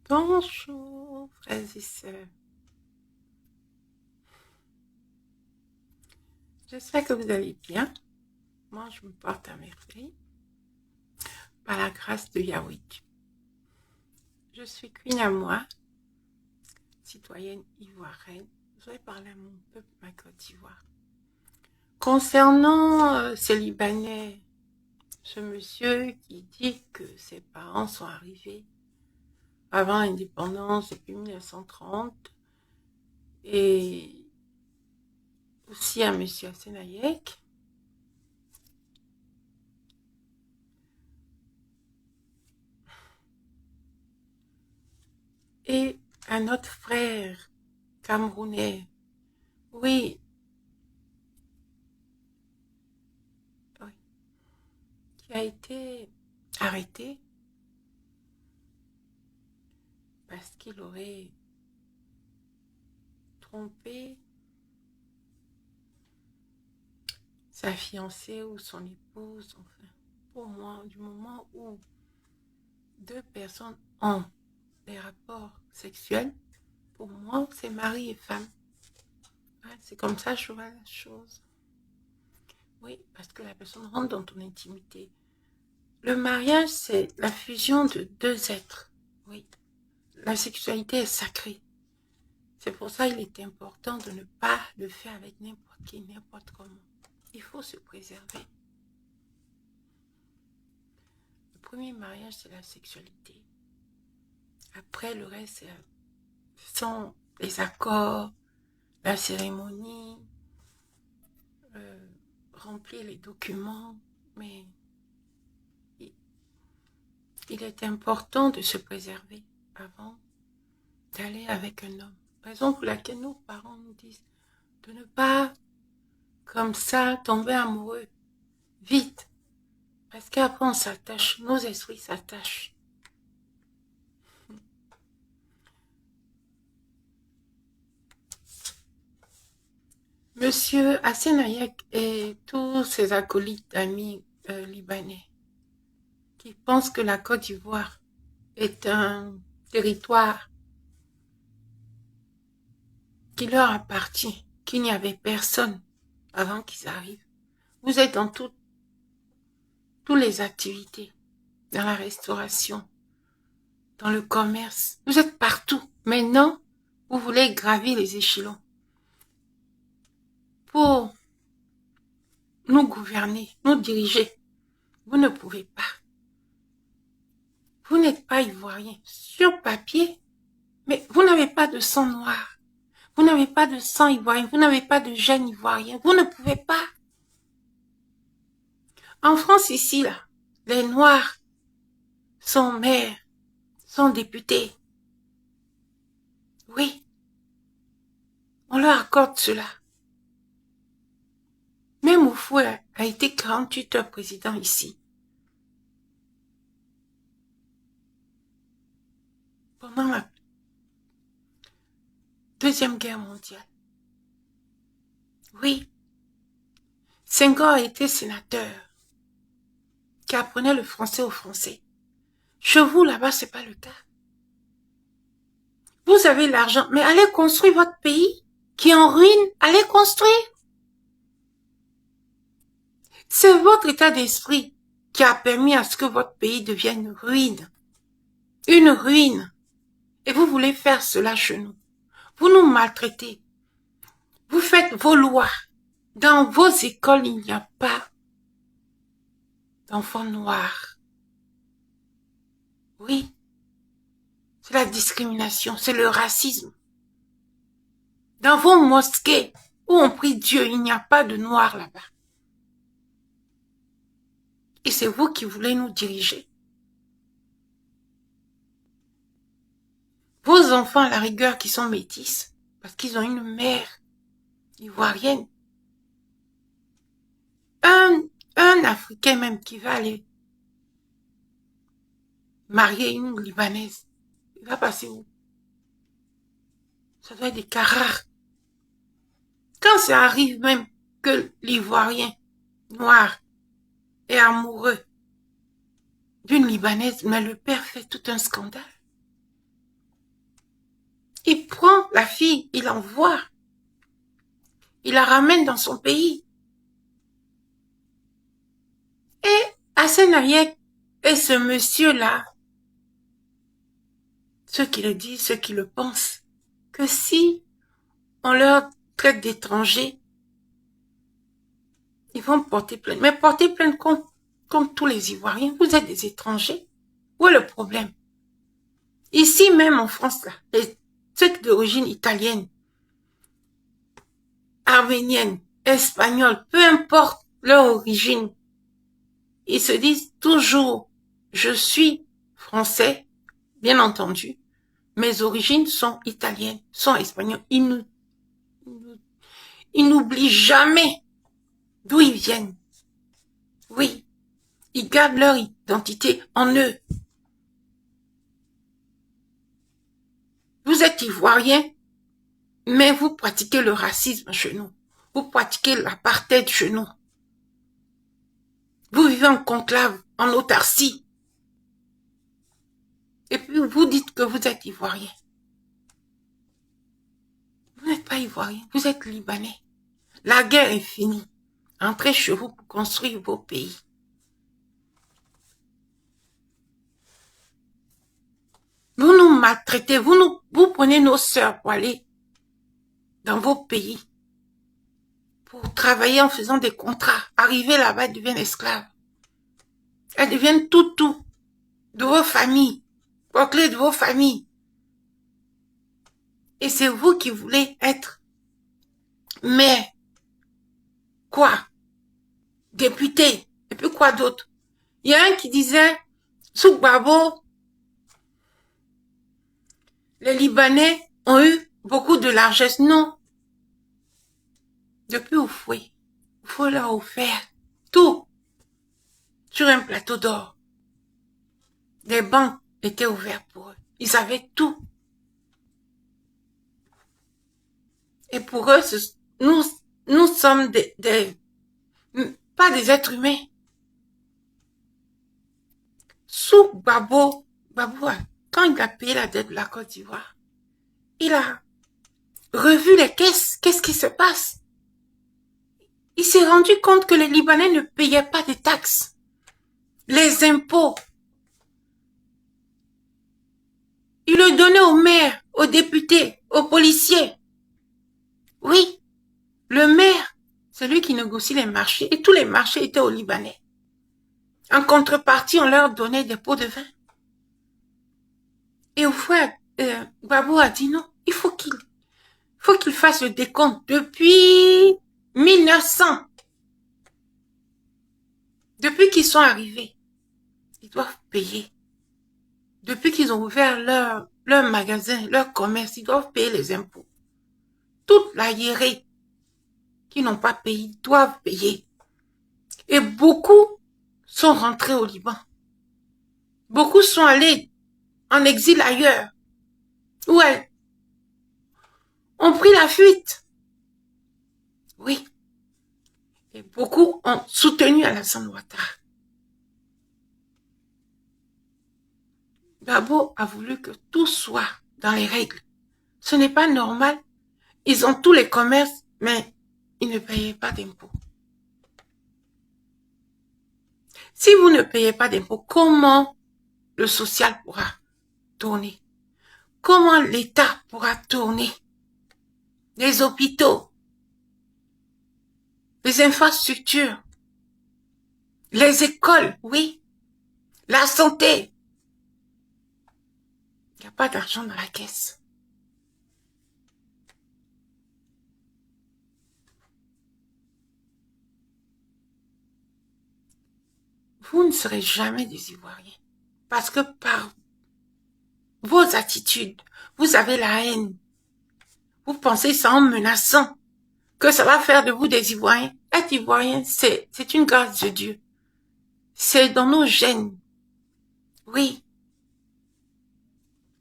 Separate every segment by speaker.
Speaker 1: Bonjour, frères et sœurs. J'espère que vous allez bien. Moi, je me porte à merveille, par la grâce de Yahweh. Je suis Queen à moi, citoyenne ivoirienne. Je vais parler à mon peuple, ma Côte d'Ivoire. Concernant ces Libanais, ce monsieur qui dit que ses parents sont arrivés avant l'indépendance depuis 1930, et aussi à monsieur Assenayek, et à notre frère camerounais. Oui, oui, qui a été arrêté parce qu'il aurait trompé sa fiancée ou son épouse. Enfin, pour moi, du moment où deux personnes ont des rapports sexuels, pour moi, c'est mari et femme. Ouais, c'est comme ça que je vois la chose. Oui, parce que la personne rentre dans ton intimité. Le mariage, c'est la fusion de deux êtres. Oui, la sexualité est sacrée. C'est pour ça qu'il est important de ne pas le faire avec n'importe qui, n'importe comment. Il faut se préserver. Le premier mariage, c'est la sexualité. Après, le reste, ce sont les accords, la cérémonie, remplir les documents. Mais il est important de se préserver avant d'aller avec un homme. Raison pour laquelle nos parents nous disent de ne pas, comme ça, tomber amoureux vite. Parce qu'après, on s'attache, nos esprits s'attachent. Monsieur Assenayek et tous ses acolytes amis libanais qui pensent que la Côte d'Ivoire est un territoire qui leur appartient, qu'il n'y avait personne avant qu'ils arrivent. Vous êtes dans toutes les activités, dans la restauration, dans le commerce, vous êtes partout. Maintenant, vous voulez gravir les échelons pour nous gouverner, nous diriger. Vous ne pouvez pas. Vous n'êtes pas ivoirien sur papier, mais vous n'avez pas de sang noir. Vous n'avez pas de sang ivoirien, vous n'avez pas de gène ivoirien. Vous ne pouvez pas. En France, ici, là, les Noirs sont maires, sont députés. Oui, on leur accorde cela. Même Oufoué a été 48 heures président ici. Pendant la Deuxième Guerre mondiale. Oui, Senghor a été sénateur, qui apprenait le français aux Français. Chez vous, là-bas, c'est pas le cas. Vous avez l'argent, mais allez construire votre pays qui est en ruine. Allez construire. C'est votre état d'esprit qui a permis à ce que votre pays devienne une ruine. Une ruine. Et vous voulez faire cela chez nous. Vous nous maltraitez. Vous faites vos lois. Dans vos écoles, il n'y a pas d'enfants noirs. Oui. C'est la discrimination, c'est le racisme. Dans vos mosquées où on prie Dieu, il n'y a pas de noirs là-bas. Et c'est vous qui voulez nous diriger. Vos enfants, à la rigueur, qui sont métis, parce qu'ils ont une mère ivoirienne. Un Africain même qui va aller marier une Libanaise, il va passer où? Ça doit être des cas rares. Quand ça arrive même que l'Ivoirien noir est amoureux d'une Libanaise, mais le père fait tout un scandale. Il prend la fille, il l'envoie. Il la ramène dans son pays. Et Hassen Hayek et ce monsieur-là, ceux qui le disent, ceux qui le pensent, que si on leur traite d'étrangers, ils vont porter plainte. Mais porter plainte contre tous les Ivoiriens. Vous êtes des étrangers. Où est le problème? Ici même en France, là, ceux d'origine italienne, arménienne, espagnole, peu importe leur origine, ils se disent toujours, je suis français, bien entendu, mes origines sont italiennes, sont espagnoles. Ils n'oublient jamais d'où ils viennent. Oui, ils gardent leur identité en eux. Vous êtes ivoirien, mais vous pratiquez le racisme chez nous. Vous pratiquez l'apartheid chez nous. Vous vivez en conclave, en autarcie. Et puis vous dites que vous êtes ivoirien. Vous n'êtes pas ivoirien, vous êtes libanais. La guerre est finie. Entrez chez vous pour construire vos pays. Vous nous maltraitez, vous prenez nos sœurs pour aller dans vos pays, pour travailler en faisant des contrats. Arriver là-bas, elles deviennent esclaves. Elles deviennent tout de vos familles, clés de vos familles. Et c'est vous qui voulez être maire, quoi, député, et puis quoi d'autre. Il y a un qui disait, sous Gbagbo, les Libanais ont eu beaucoup de largesse. Non. Depuis Houphouët, il faut leur offrir tout sur un plateau d'or. Les banques étaient ouvertes pour eux. Ils avaient tout. Et pour eux, nous sommes pas des êtres humains. Sous Gbagbo, quand il a payé la dette de la Côte d'Ivoire, il a revu les caisses. Qu'est-ce qui se passe? Il s'est rendu compte que les Libanais ne payaient pas de taxes, les impôts. Il le donnait aux maires, aux députés, aux policiers. Oui, le maire, c'est lui qui négocie les marchés et tous les marchés étaient aux Libanais. En contrepartie, on leur donnait des pots de vin. Et au fond, Gbagbo a dit non, il faut qu'il fasse le décompte depuis 1900. Depuis qu'ils sont arrivés, ils doivent payer. Depuis qu'ils ont ouvert leur magasin, leur commerce, ils doivent payer les impôts. Toute la hiérarchie qui n'ont pas payé doivent payer. Et beaucoup sont rentrés au Liban. Beaucoup sont allés en exil ailleurs. Où elles ont pris la fuite. Oui. Et beaucoup ont soutenu Alassane Ouattara. Gbagbo a voulu que tout soit dans les règles. Ce n'est pas normal. Ils ont tous les commerces, mais ils ne payaient pas d'impôts. Si vous ne payez pas d'impôts, comment le social pourra tourner? Comment l'État pourra tourner? Les hôpitaux, les infrastructures, les écoles, oui, la santé. Il n'y a pas d'argent dans la caisse. Vous ne serez jamais des Ivoiriens. Parce que par vos attitudes, vous avez la haine. Vous pensez ça en menaçant que ça va faire de vous des Ivoiriens. Être Ivoirien, c'est une grâce de Dieu. C'est dans nos gènes. Oui.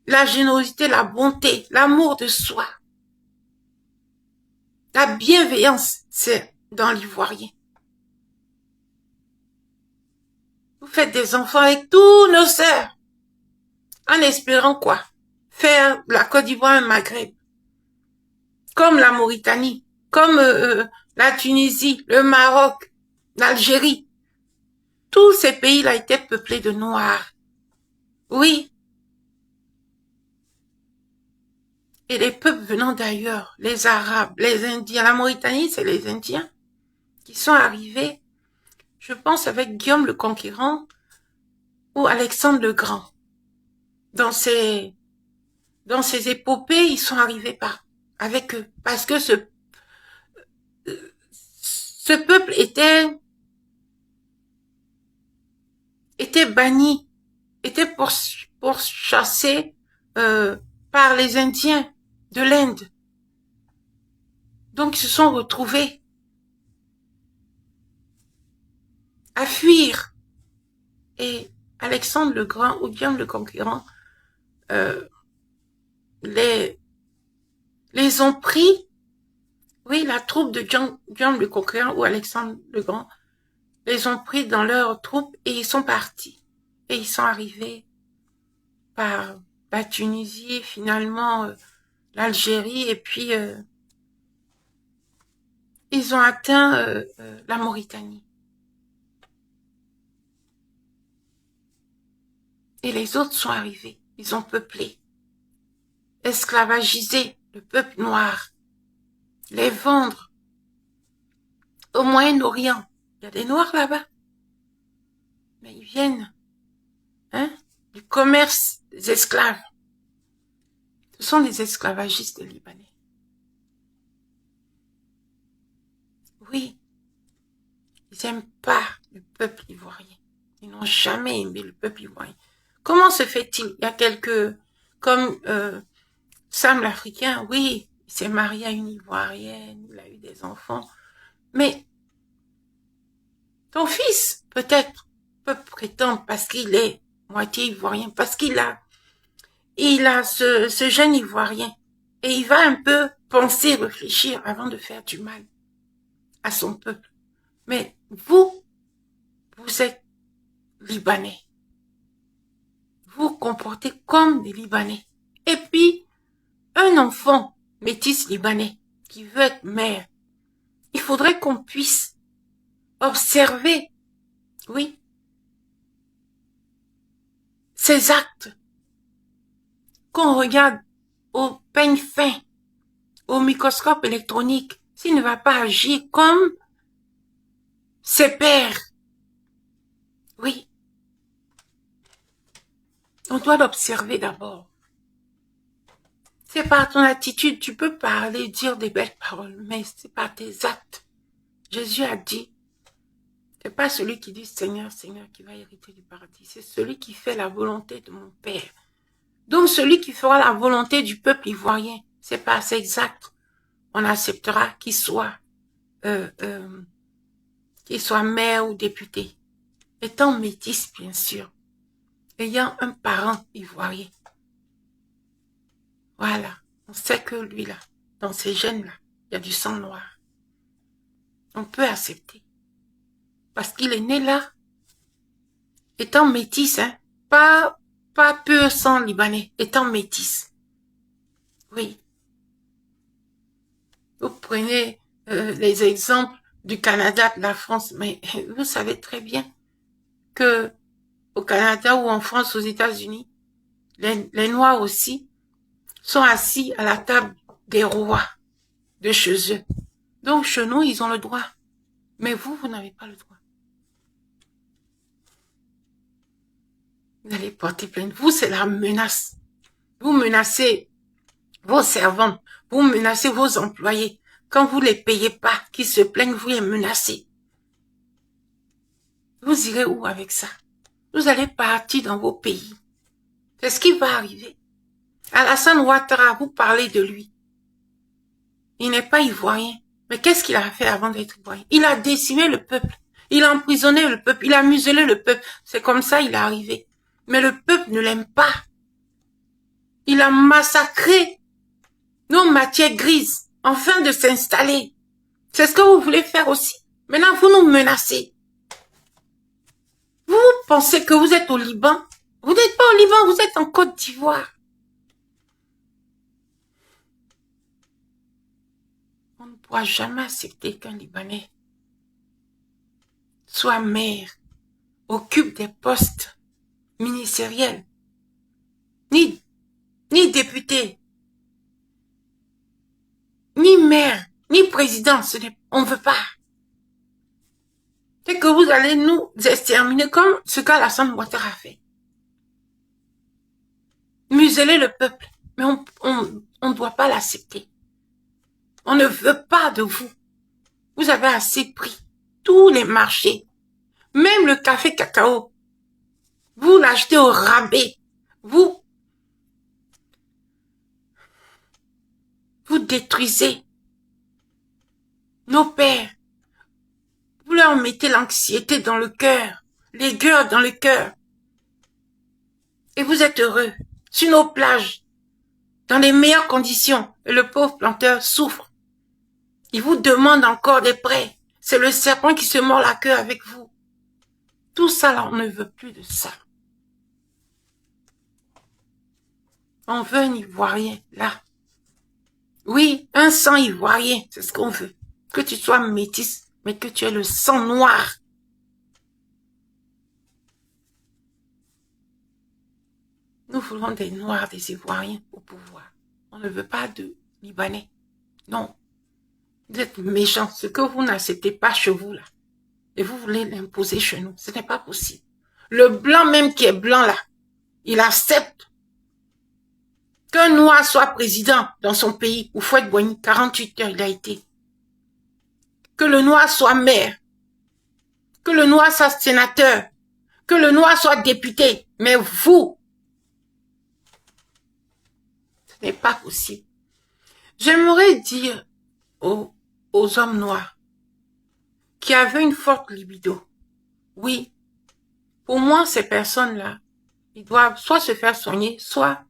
Speaker 1: La générosité, la bonté, l'amour de soi. La bienveillance, c'est dans l'Ivoirien. Vous faites des enfants avec tous nos sœurs. En espérant quoi? faire la Côte d'Ivoire un Maghreb, comme la Mauritanie, comme la Tunisie, le Maroc, l'Algérie. Tous ces pays-là étaient peuplés de Noirs. Oui. Et les peuples venant d'ailleurs, les Arabes, les Indiens, la Mauritanie, c'est les Indiens qui sont arrivés, je pense avec Guillaume le Conquérant ou Alexandre le Grand. Dans ces épopées, ils sont arrivés avec eux. Parce que ce peuple était banni, était pourchassé par les Indiens de l'Inde. Donc ils se sont retrouvés à fuir. Et Alexandre le Grand ou Guillaume le Conquérant les ont pris. Oui, la troupe de Guillaume le Conquérant ou Alexandre le Grand les ont pris dans leur troupe et ils sont partis. Et ils sont arrivés par la Tunisie, finalement l'Algérie, et puis ils ont atteint la Mauritanie. Et les autres sont arrivés, ils ont peuplé, esclavagisé le peuple noir, les vendre au Moyen-Orient. Il y a des Noirs là-bas, mais ils viennent du commerce des esclaves. Ce sont des esclavagistes libanais. Oui, ils n'aiment pas le peuple ivoirien. Ils n'ont jamais aimé le peuple ivoirien. Comment se fait-il? Il y a quelques, comme Sam l'Africain, oui, il s'est marié à une Ivoirienne, il a eu des enfants, mais ton fils, peut-être, peut prétendre parce qu'il est moitié ivoirien, parce qu'il a ce gène ivoirien, et il va un peu penser, réfléchir avant de faire du mal à son peuple. Mais vous êtes Libanais. Vous vous comportez comme des Libanais. Et puis, un enfant métis libanais qui veut être mère, il faudrait qu'on puisse observer, oui, ses actes, qu'on regarde au peigne fin, au microscope électronique, s'il ne va pas agir comme ses pères. Oui. On doit l'observer d'abord. C'est par ton attitude, tu peux parler, dire des belles paroles, mais c'est par tes actes. Jésus a dit, c'est pas celui qui dit Seigneur, Seigneur qui va hériter du paradis, c'est celui qui fait la volonté de mon Père. Donc celui qui fera la volonté du peuple ivoirien, c'est par ses actes, on acceptera qu'il soit maire ou député, étant métis bien sûr, ayant un parent ivoirien. Voilà, on sait que lui là, dans ces gènes là, il y a du sang noir. On peut accepter. Parce qu'il est né là, étant métis, pas pur sang libanais, étant métis. Oui. Vous prenez les exemples du Canada, de la France, mais vous savez très bien que au Canada ou en France, aux États-Unis, les Noirs aussi sont assis à la table des rois de chez eux. Donc chez nous, ils ont le droit. Mais vous n'avez pas le droit. Vous allez porter plainte. Vous, c'est la menace. Vous menacez vos servants. Vous menacez vos employés. Quand vous les payez pas, qu'ils se plaignent, vous les menacez. Vous irez où avec ça? Vous allez partir dans vos pays. C'est ce qui va arriver. Alassane Ouattara, vous parlez de lui. Il n'est pas ivoirien. Mais qu'est-ce qu'il a fait avant d'être ivoirien? Il a décimé le peuple. Il a emprisonné le peuple. Il a muselé le peuple. C'est comme ça il est arrivé. Mais le peuple ne l'aime pas. Il a massacré nos matières grises afin de s'installer. C'est ce que vous voulez faire aussi. Maintenant, vous nous menacez. Vous pensez que vous êtes au Liban? Vous n'êtes pas au Liban, vous êtes en Côte d'Ivoire. pourra jamais accepter qu'un Libanais soit maire, occupe des postes ministériels, ni député, ni maire, ni président. On ne veut pas. C'est que vous allez nous exterminer comme ce qu'Alassane Ouattara a fait. Museler le peuple. Mais on ne doit pas l'accepter. On ne veut pas de vous. Vous avez assez pris tous les marchés. Même le café cacao. Vous l'achetez au rabais. Vous détruisez nos pères. Vous leur mettez l'anxiété dans le cœur, les guerres dans le cœur. Et vous êtes heureux, sur nos plages, dans les meilleures conditions. Et le pauvre planteur souffre. Il vous demande encore des prêts. C'est le serpent qui se mord la queue avec vous. Tout ça, là, on ne veut plus de ça. On veut un Ivoirien, là. Oui, un sang ivoirien, c'est ce qu'on veut. Que tu sois métisse, mais que tu aies le sang noir. Nous voulons des Noirs, des Ivoiriens au pouvoir. On ne veut pas de Libanais. Non. Vous êtes méchants. Ce que vous n'acceptez pas chez vous, là. Et vous voulez l'imposer chez nous. Ce n'est pas possible. Le blanc même qui est blanc, là, il accepte qu'un Noir soit président dans son pays. Houphouët-Boigny, 48 heures, il a été. Que le Noir soit maire. Que le Noir soit sénateur. Que le Noir soit député. Mais vous, ce n'est pas possible. J'aimerais dire aux hommes noirs qui avaient une forte libido, oui, pour moi, ces personnes-là, ils doivent soit se faire soigner, soit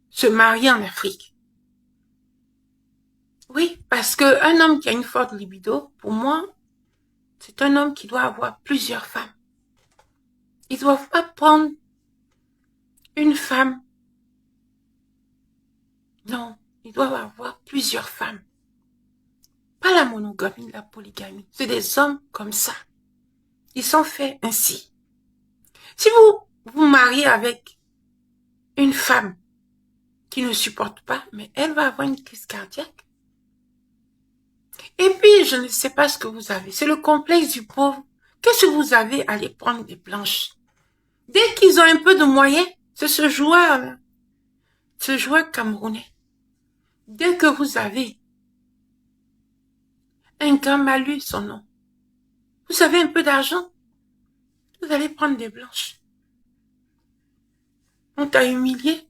Speaker 1: se marier en Afrique. Oui, parce que un homme qui a une forte libido, pour moi, c'est un homme qui doit avoir plusieurs femmes. Ils ne doivent pas prendre une femme. Non, ils doivent avoir plusieurs femmes. Pas la monogamie, la polygamie. C'est des hommes comme ça. Ils sont faits ainsi. Si vous vous mariez avec une femme qui ne supporte pas, mais elle va avoir une crise cardiaque. Et puis, je ne sais pas ce que vous avez. C'est le complexe du pauvre. Qu'est-ce que vous avez à aller prendre des blanches? Dès qu'ils ont un peu de moyens, c'est ce joueur camerounais. Dès que vous avez un Gamalu, son nom, vous avez un peu d'argent, vous allez prendre des blanches. On t'a humilié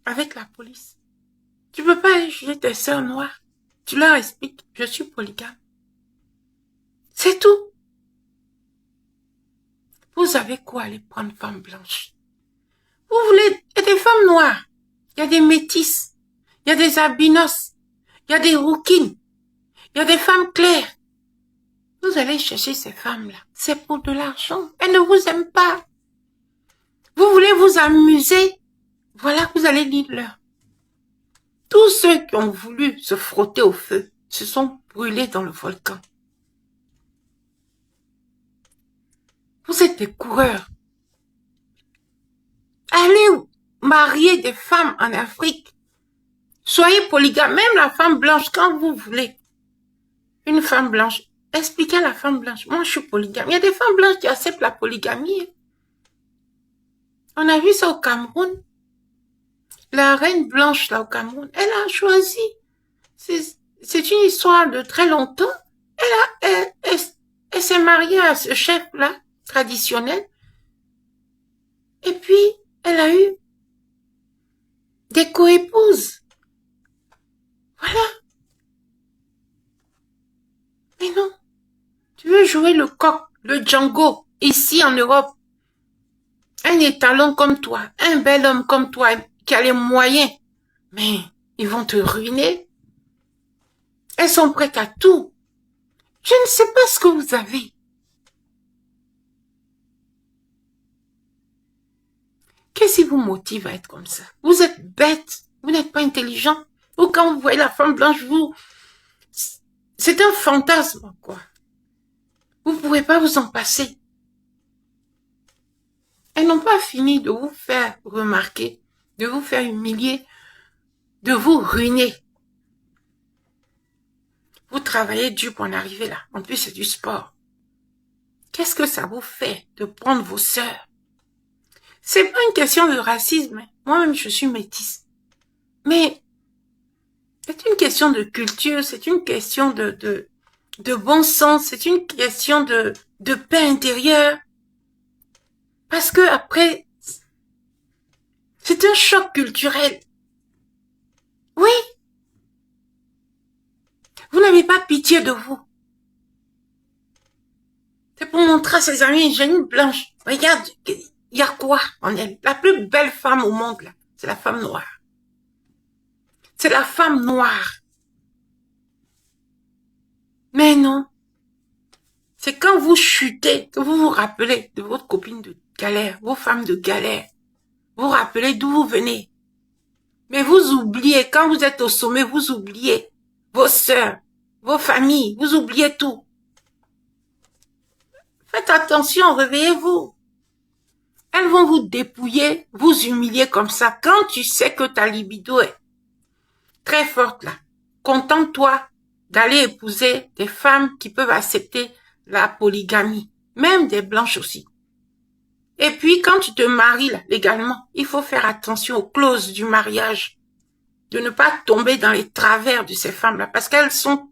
Speaker 1: avec la police. Tu peux pas aller juger tes sœurs noires. Tu leur expliques, je suis polygame. C'est tout. Vous avez quoi aller prendre femme blanche? Vous voulez, il y a des femmes noires, il y a des métisses, il y a des albinos, il y a des rouquines, il y a des femmes claires. Vous allez chercher ces femmes-là. C'est pour de l'argent. Elles ne vous aiment pas. Vous voulez vous amuser. Voilà, vous allez lire leur. Tous ceux qui ont voulu se frotter au feu se sont brûlés dans le volcan. Vous êtes des coureurs. Allez marier des femmes en Afrique. Soyez polygames, même la femme blanche, quand vous voulez. Une femme blanche. Expliquez à la femme blanche. Moi, je suis polygame. Il y a des femmes blanches qui acceptent la polygamie. On a vu ça au Cameroun. La reine blanche, là, au Cameroun, elle a choisi. C'est une histoire de très longtemps. Elle s'est mariée à ce chef-là, traditionnel. Et puis, elle a eu des coépouses. Voilà. Mais non. Tu veux jouer le coq, le Django, ici en Europe. Un étalon comme toi, un bel homme comme toi, qui a les moyens. Mais ils vont te ruiner. Elles sont prêtes à tout. Je ne sais pas ce que vous avez. Qu'est-ce qui vous motive à être comme ça? Vous êtes bête. Vous n'êtes pas intelligent. Ou quand vous voyez la femme blanche, C'est un fantasme, quoi. Vous ne pouvez pas vous en passer. Elles n'ont pas fini de vous faire remarquer, de vous faire humilier, de vous ruiner. Vous travaillez dur pour en arriver là. En plus, c'est du sport. Qu'est-ce que ça vous fait de prendre vos sœurs? C'est pas une question de racisme. Moi-même, je suis métisse. Mais c'est une question de culture, c'est une question de bon sens, c'est une question de paix intérieure. Parce que après, c'est un choc culturel. Oui. Vous n'avez pas pitié de vous. C'est pour montrer à ses amis, j'ai une blanche. Regarde, il y a quoi en elle? La plus belle femme au monde, là, c'est la femme noire. C'est la femme noire. Mais non. C'est quand vous chutez que vous vous rappelez de votre copine de galère, vos femmes de galère. Vous vous rappelez d'où vous venez. Mais vous oubliez, quand vous êtes au sommet, vous oubliez vos sœurs, vos familles, vous oubliez tout. Faites attention, réveillez-vous. Elles vont vous dépouiller, vous humilier comme ça. Quand tu sais que ta libido est très forte là, contente-toi d'aller épouser des femmes qui peuvent accepter la polygamie, même des blanches aussi. Et puis, quand tu te maries là, légalement, il faut faire attention aux clauses du mariage, de ne pas tomber dans les travers de ces femmes-là, parce qu'elles sont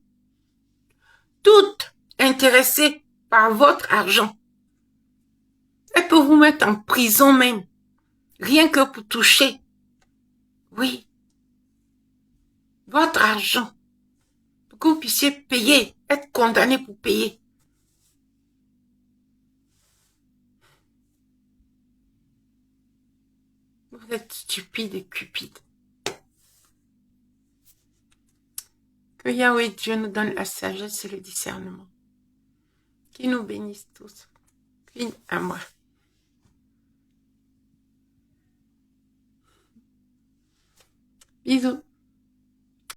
Speaker 1: toutes intéressées par votre argent. Elles peuvent vous mettre en prison même, rien que pour toucher, oui, votre argent, pour que vous puissiez payer, être condamné pour payer. Vous êtes stupide et cupide. Que Yahweh Dieu nous donne la sagesse et le discernement. Qu'il nous bénisse tous. Une à moi. Bisous.